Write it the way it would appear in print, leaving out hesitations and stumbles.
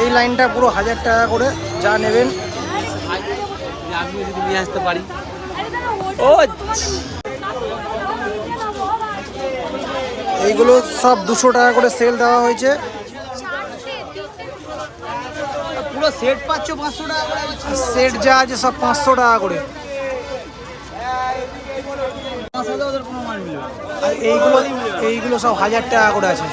এই লাইনটা পুরো 1000 টাকা করে, যা নেবেন। আমি যদি নিয়ে আসতে পারি। ও এইগুলো সব 200 টাকা করে সেল দেওয়া হয়েছে। পুরো সেট পাচ্ছ 500 টাকা করে। সেট যা আছে সব 500 টাকা করে। আর এইগুলো সব 1000 টাকা করে আছে।